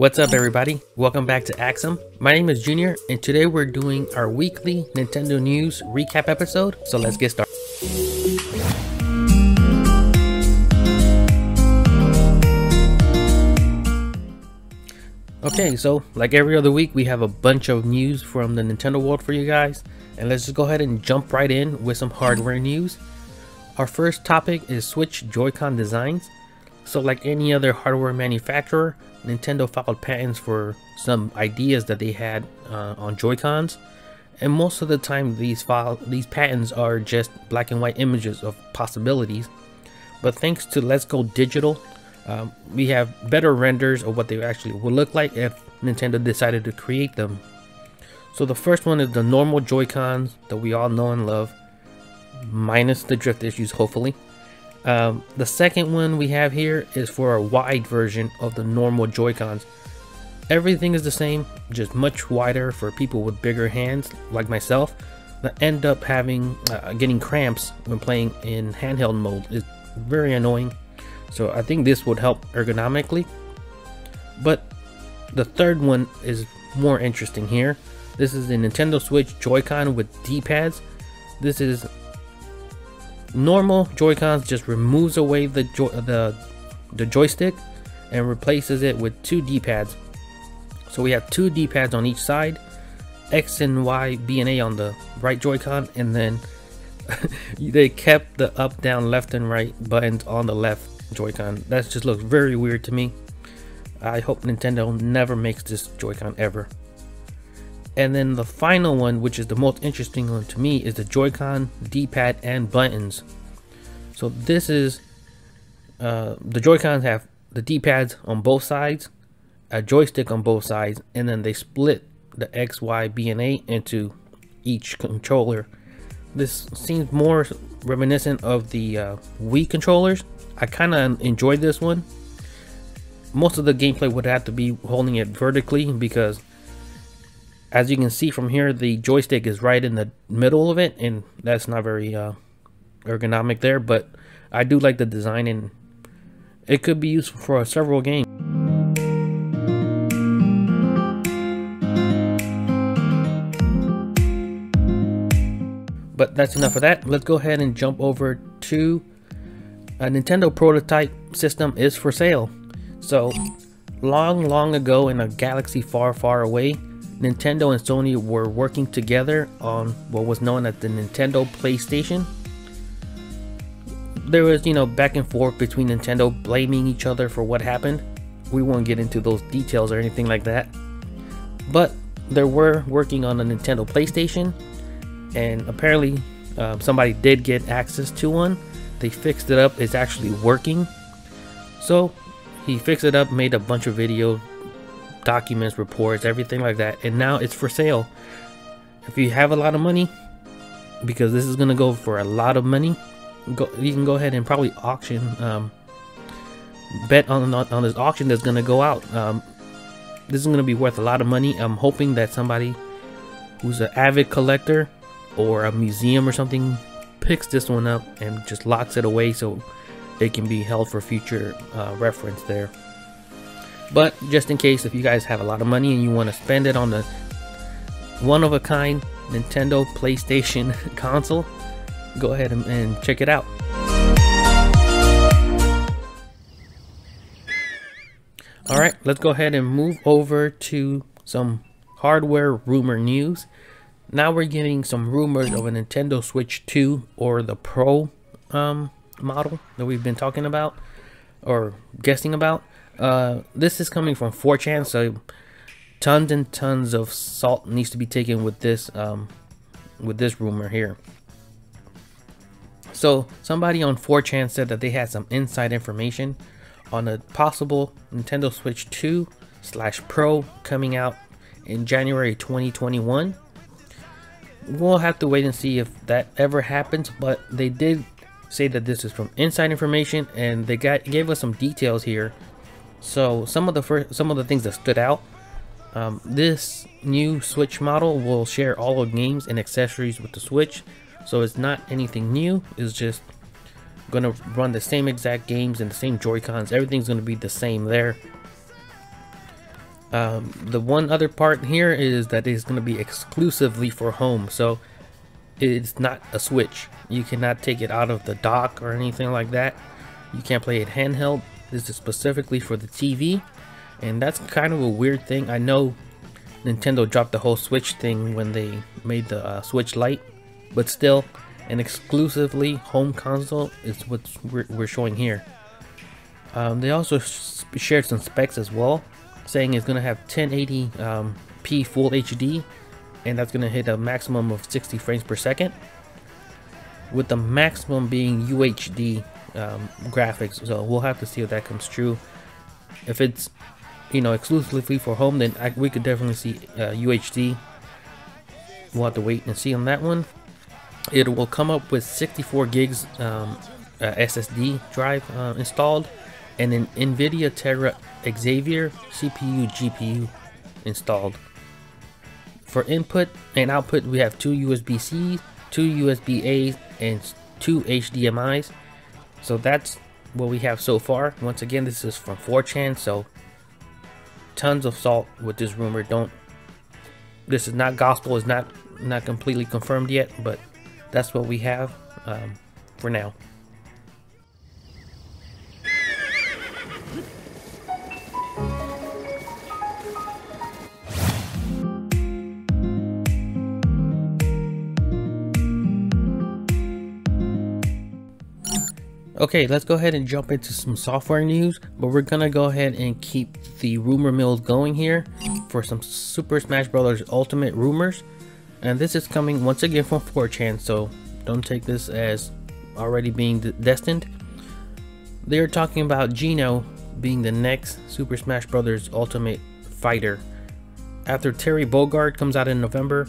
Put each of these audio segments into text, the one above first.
What's up everybody, welcome back to Axom. My name is Junior and today we're doing our weekly Nintendo news recap episode, so let's get started. Okay, so like every other week we have a bunch of news from the Nintendo world for you guys, and let's just go ahead and jump right in with some hardware news. Our first topic is Switch Joy-Con designs. So like any other hardware manufacturer, Nintendo filed patents for some ideas that they had on Joy-Cons, and most of the time these patents are just black and white images of possibilities. But thanks to Let's Go Digital, we have better renders of what they actually would look like if Nintendo decided to create them. So the first one is the normal Joy-Cons that we all know and love, minus the drift issues hopefully. The second one we have here is for a wide version of the normal Joy-Cons. Everything is the same, just much wider for people with bigger hands like myself that end up having getting cramps when playing in handheld mode. It's very annoying, so I think this would help ergonomically. But the third one is more interesting here. This is the Nintendo Switch Joy-Con with D-pads. This is normal Joy-Cons, just removes away the joystick and replaces it with two D-pads. So we have two D-pads on each side, X and Y, B and A on the right Joy-Con, and then they kept the up, down, left and right buttons on the left Joy-Con. That just looks very weird to me. I hope Nintendo never makes this Joy-Con ever. And then the final one, which is the most interesting one to me, is the Joy-Con D-pad and buttons. So this is the Joy-Cons have the D-pads on both sides, a joystick on both sides, and then they split the X, Y, B, and A into each controller. This seems more reminiscent of the Wii controllers. I kind of enjoyed this one. Most of the gameplay would have to be holding it vertically because, as you can see from here, the joystick is right in the middle of it, and that's not very ergonomic there, but I do like the design and it could be useful for several games. But that's enough of that. Let's go ahead and jump over to a Nintendo prototype system is for sale. So long ago in a galaxy far away, Nintendo and Sony were working together on what was known as the Nintendo PlayStation. There was, back and forth between Nintendo blaming each other for what happened. We won't get into those details or anything like that. But they were working on a Nintendo PlayStation, and apparently somebody did get access to one. They fixed it up. It's actually working. So he fixed it up, made a bunch of videos, documents, reports, everything like that, and now it's for sale. If you have a lot of money, because this is gonna go for a lot of money, you can go ahead and probably auction, bet on this auction that's gonna go out. This is gonna be worth a lot of money. I'm hoping that somebody who's an avid collector or a museum or something picks this one up and just locks it away so it can be held for future reference there. But just in case, if you guys have a lot of money and you want to spend it on the one-of-a-kind Nintendo PlayStation console, go ahead and check it out. Alright, let's go ahead and move over to some hardware rumor news. Now we're getting some rumors of a Nintendo Switch 2 or the Pro model that we've been talking about or guessing about. This is coming from 4chan, so tons and tons of salt needs to be taken with this rumor here. So somebody on 4chan said that they had some inside information on a possible Nintendo Switch 2/Pro coming out in January 2021. We'll have to wait and see if that ever happens, but they did say that this is from inside information, and they gave us some details here. So some of the things that stood out. This new Switch model will share all the games and accessories with the Switch, so it's not anything new. It's just gonna run the same exact games and the same Joy-Cons. Everything's gonna be the same there. The one other part here is that it's going to be exclusively for home, so it's not a Switch. You cannot take it out of the dock or anything like that. You can't play it handheld. This is specifically for the TV, and that's kind of a weird thing. I know Nintendo dropped the whole Switch thing when they made the Switch Lite, but still, an exclusively home console is what we're showing here. They also shared some specs as well, saying it's going to have 1080p Full HD, and that's going to hit a maximum of 60 frames per second, with the maximum being UHD graphics. So we'll have to see if that comes true. If it's, you know, exclusively for home, then we could definitely see UHD. We'll have to wait and see on that one. It will come up with 64 gigs SSD drive installed, and an NVIDIA Tegra Xavier CPU GPU installed. For input and output, we have 2 USB-Cs, 2 USB-As, and 2 HDMIs. So that's what we have so far. Once again, this is from 4chan, so tons of salt with this rumor. This is not gospel, it's not completely confirmed yet, but that's what we have for now. Okay, let's go ahead and jump into some software news, but we're gonna go ahead and keep the rumor mills going here for some Super Smash Bros. Ultimate rumors. And this is coming once again from 4chan, so don't take this as already being destined. They're talking about Geno being the next Super Smash Bros. Ultimate fighter. After Terry Bogard comes out in November,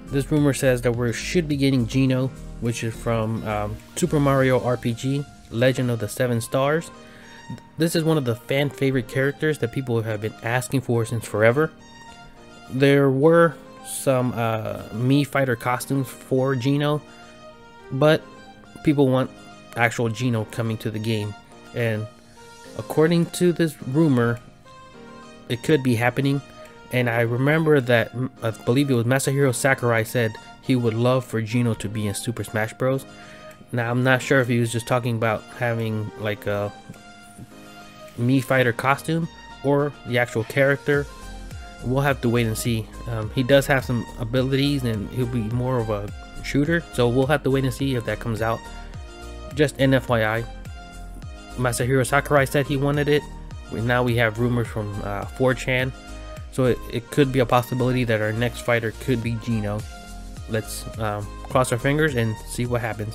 this rumor says that we should be getting Geno, which is from Super Mario RPG Legend of the Seven Stars. This is one of the fan favorite characters that people have been asking for since forever. There were some Mii fighter costumes for Geno, but people want actual Geno coming to the game, and according to this rumor, it could be happening. And I remember that I believe it was Masahiro Sakurai said he would love for Geno to be in Super Smash Bros. Now I'm not sure if he was just talking about having like a Mii fighter costume or the actual character. We'll have to wait and see. He does have some abilities and he'll be more of a shooter, so we'll have to wait and see if that comes out. Just an FYI, Masahiro Sakurai said he wanted it. Now we have rumors from 4chan, so it could be a possibility that our next fighter could be Geno. Let's cross our fingers and see what happens.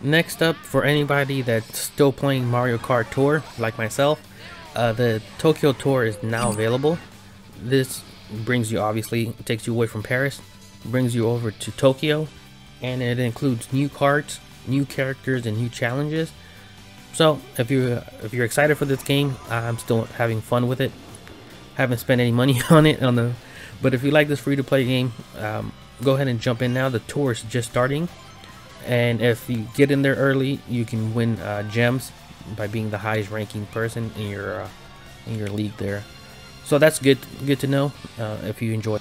Next up, for anybody that's still playing Mario Kart Tour like myself, the Tokyo Tour is now available. This brings you, obviously, takes you away from Paris, brings you over to Tokyo, and it includes new karts, new characters, and new challenges. So if you're excited for this game, I'm still having fun with it. Haven't spent any money on it but if you like this free-to-play game, go ahead and jump in now. The tour is just starting. And if you get in there early, you can win gems by being the highest ranking person in your league there. So that's good to know if you enjoy.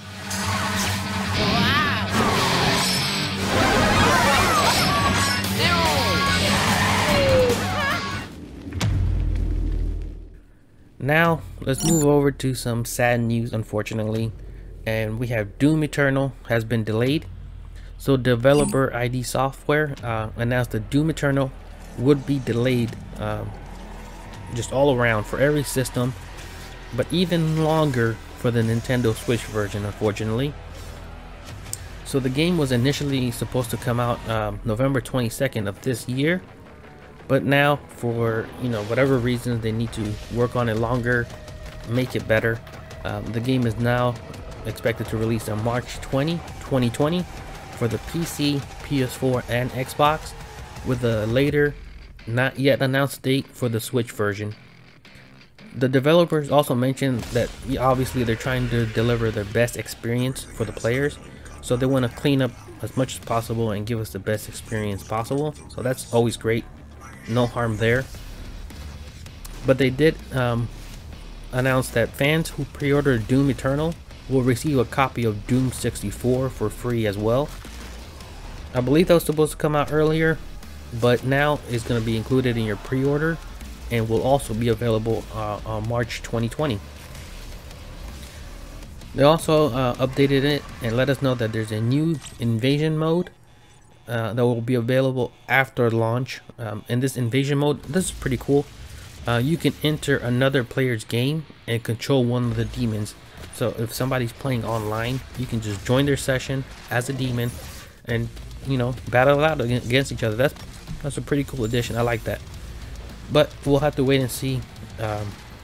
Now let's move over to some sad news, unfortunately, and we have Doom Eternal has been delayed. So Developer ID Software announced that Doom Eternal would be delayed just all around for every system, but even longer for the Nintendo Switch version, unfortunately. So the game was initially supposed to come out November 22nd of this year, but now for whatever reasons they need to work on it longer, make it better. The game is now expected to release on March 20, 2020. For the PC, PS4, and Xbox, with a later, not yet announced date for the Switch version. The developers also mentioned that obviously they're trying to deliver their best experience for the players, so they want to clean up as much as possible and give us the best experience possible. So that's always great, no harm there. But they did announce that fans who pre-order Doom Eternal will receive a copy of Doom 64 for free as well. I believe that was supposed to come out earlier, but now it's going to be included in your pre-order and will also be available on March 2020. They also updated it and let us know that there's a new invasion mode that will be available after launch. In this invasion mode, this is pretty cool. You can enter another player's game and control one of the demons. So if somebody's playing online, you can just join their session as a demon and, you know, battle it out against each other. That's a pretty cool addition. I like that. But we'll have to wait and see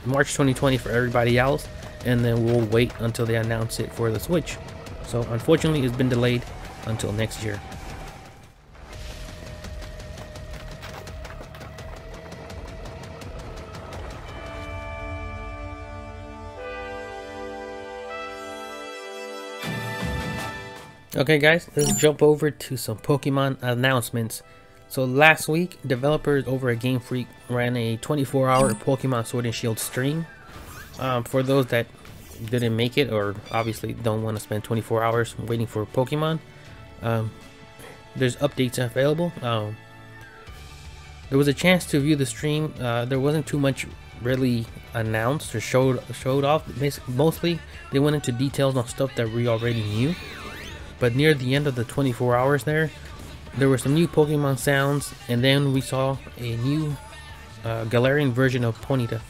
March 2020 for everybody else, and then we'll wait until they announce it for the Switch. So unfortunately, it's been delayed until next year. Okay guys, let's jump over to some Pokemon announcements. So last week, developers over at Game Freak ran a 24-hour Pokemon Sword and Shield stream. For those that didn't make it, or obviously don't want to spend 24 hours waiting for Pokemon, there's updates available. There was a chance to view the stream. There wasn't too much really announced or showed off. Mostly they went into details on stuff that we already knew. But near the end of the 24 hours there were some new Pokemon sounds, and then we saw a new Galarian version of Ponyta.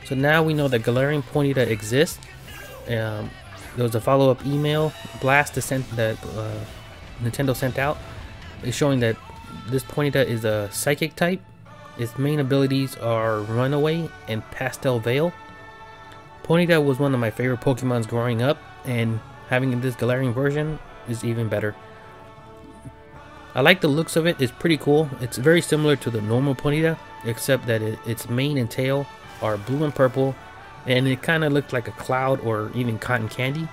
So now we know that Galarian Ponyta exists. There was a follow-up email blast that Nintendo sent out. It's showing that this Ponyta is a Psychic type. Its main abilities are Runaway and Pastel Veil. Ponyta was one of my favorite Pokemons growing up, and having this Galarian version is even better. I like the looks of it. It's pretty cool. It's very similar to the normal Ponyta, except that its mane and tail are blue and purple, and it kind of looks like a cloud or even cotton candy.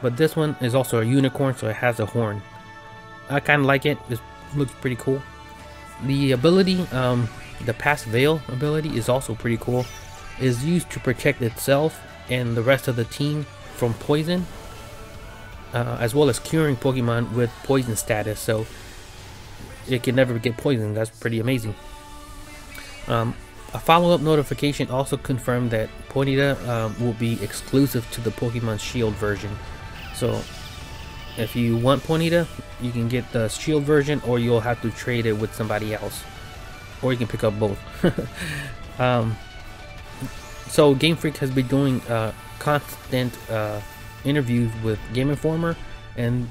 But this one is also a unicorn, so it has a horn. I kind of like it. It looks pretty cool. The ability, the Pass Veil ability, is also pretty cool. It is used to protect itself and the rest of the team from poison, as well as curing Pokemon with poison status, so it can never get poisoned. That's pretty amazing. A follow-up notification also confirmed that Ponyta will be exclusive to the Pokemon Shield version. So if you want Ponyta, you can get the Shield version, or you'll have to trade it with somebody else, or you can pick up both. So Game Freak has been doing constant interviews with Game Informer, and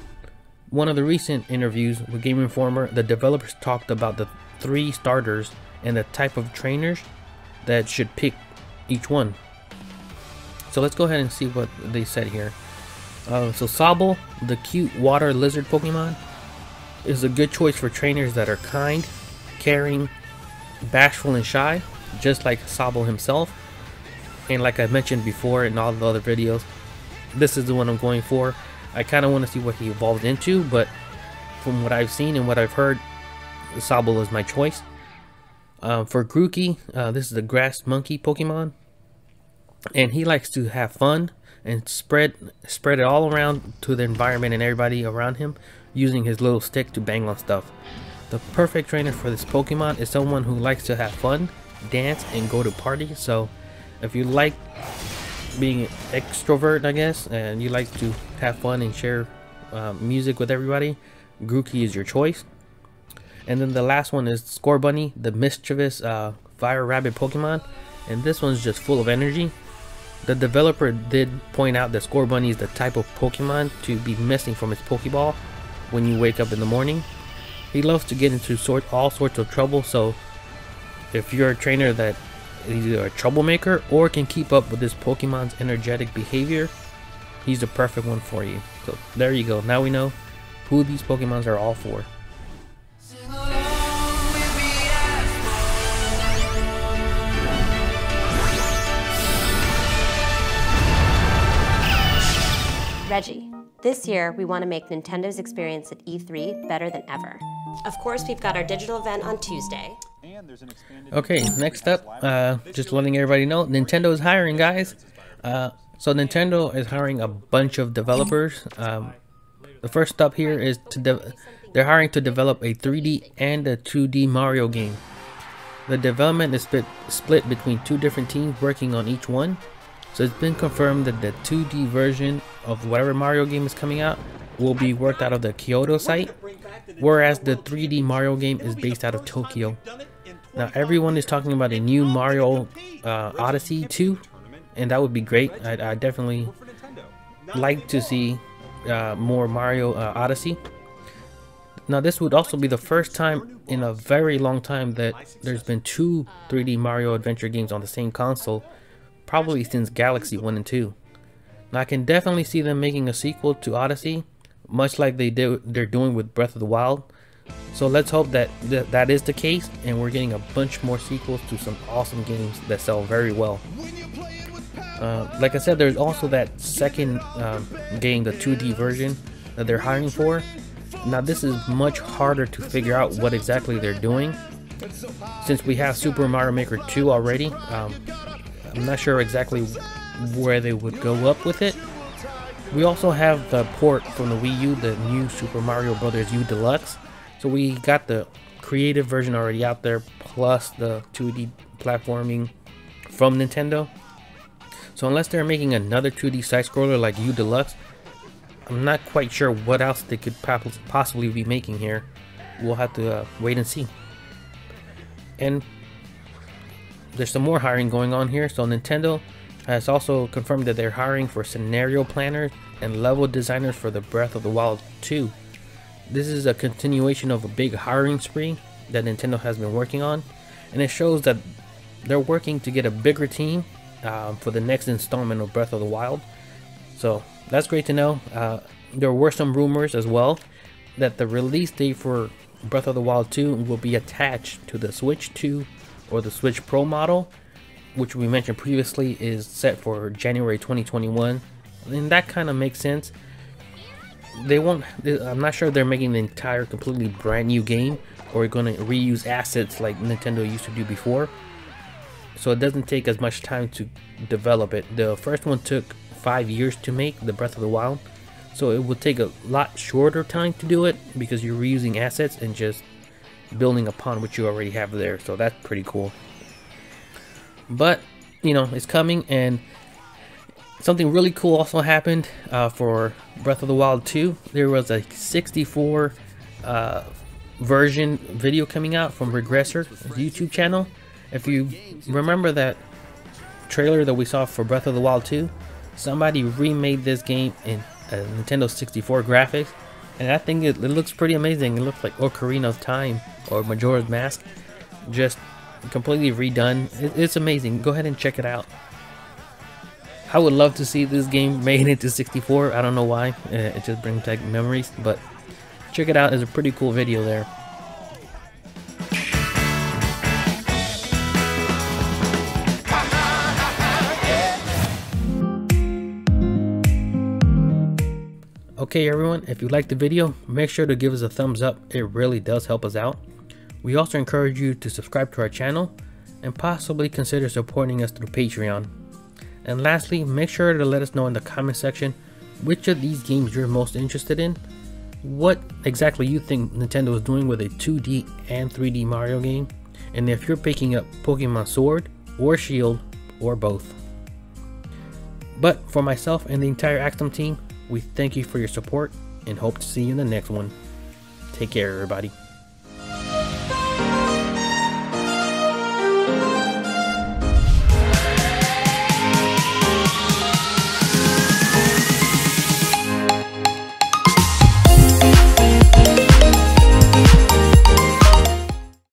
one of the recent interviews with Game Informer, the developers talked about the 3 starters and the type of trainers that should pick each one. So let's go ahead and see what they said here. So Sobble, the cute water lizard Pokemon, is a good choice for trainers that are kind, caring, bashful, and shy, just like Sobble himself. And like I mentioned before in all the other videos, this is the one I'm going for. I kind of want to see what he evolves into, but from what I've seen and what I've heard, Sobble is my choice. For Grookey, this is the grass monkey Pokemon, and he likes to have fun and spread it all around to the environment and everybody around him, using his little stick to bang on stuff. The perfect trainer for this Pokemon is someone who likes to have fun, dance, and go to parties. So if you like being an extrovert, I guess, and you like to have fun and share music with everybody, Grookey is your choice. And then the last one is Scorbunny, the mischievous fire rabbit Pokemon, and this one's just full of energy. The developer did point out that Scorbunny is the type of Pokemon to be missing from his Pokeball when you wake up in the morning. He loves to get into all sorts of trouble, so if you're a trainer that is either a troublemaker or can keep up with this Pokemon's energetic behavior, he's the perfect one for you. So there you go. Now we know who these Pokemons are all for. This year, we want to make Nintendo's experience at E3 better than ever. Of course, we've got our digital event on Tuesday. Okay, next up, just letting everybody know, Nintendo is hiring, guys. So Nintendo is hiring a bunch of developers. The first step here is they're hiring to develop a 3D and a 2D Mario game. The development is split between two different teams working on each one. So it's been confirmed that the 2D version of whatever Mario game is coming out will be worked out of the Kyoto site, whereas the 3D Mario game is based out of Tokyo. Now everyone is talking about a new Mario Odyssey 2, and that would be great. I definitely like to see more Mario Odyssey. Now this would also be the first time in a very long time that there's been two 3D Mario Adventure games on the same console, probably since Galaxy 1 and 2. Now I can definitely see them making a sequel to Odyssey, much like they're doing with Breath of the Wild. So let's hope that that is the case, and we're getting a bunch more sequels to some awesome games that sell very well. Like I said, there's also that second game, the 2D version that they're hiring for. Now this is much harder to figure out what exactly they're doing, since we have Super Mario Maker 2 already. I'm not sure exactly where they would go up with it. We also have the port from the Wii U, the new Super Mario Bros. U Deluxe. So we got the creative version already out there, plus the 2D platforming from Nintendo. So unless they're making another 2D side-scroller like U Deluxe, I'm not quite sure what else they could possibly be making here. We'll have to wait and see. And there's some more hiring going on here. So Nintendo has also confirmed that they're hiring for scenario planners and level designers for the Breath of the Wild 2. This is a continuation of a big hiring spree that Nintendo has been working on, and it shows that they're working to get a bigger team for the next installment of Breath of the Wild. So that's great to know. There were some rumors as well that the release date for Breath of the Wild 2 will be attached to the Switch 2 or the Switch Pro model, which we mentioned previously is set for January 2021. And that kind of makes sense. I'm not sure they're making the entire completely brand new game or going to reuse assets like Nintendo used to do before. So it doesn't take as much time to develop it. The first one took 5 years to make, the Breath of the Wild. So it will take a lot shorter time to do it because you're reusing assets and just building upon what you already have there. So that's pretty cool. But, you know, it's coming, and something really cool also happened for Breath of the Wild 2. There was a 64 version video coming out from Regressor YouTube channel. If you remember that trailer that we saw for Breath of the Wild 2, somebody remade this game in Nintendo 64 graphics, and I think it looks pretty amazing. It looks like Ocarina of Time or Majora's Mask, just completely redone. It's amazing. Go ahead and check it out. I would love to see this game made into 64. I don't know why. It just brings back memories, but check it out. It's a pretty cool video there. Okay everyone, if you liked the video, make sure to give us a thumbs up. It really does help us out. We also encourage you to subscribe to our channel and possibly consider supporting us through Patreon. And lastly, make sure to let us know in the comment section which of these games you're most interested in, what exactly you think Nintendo is doing with a 2D and 3D Mario game, and if you're picking up Pokemon Sword or Shield or both. But for myself and the entire Axom team, we thank you for your support and hope to see you in the next one. Take care everybody.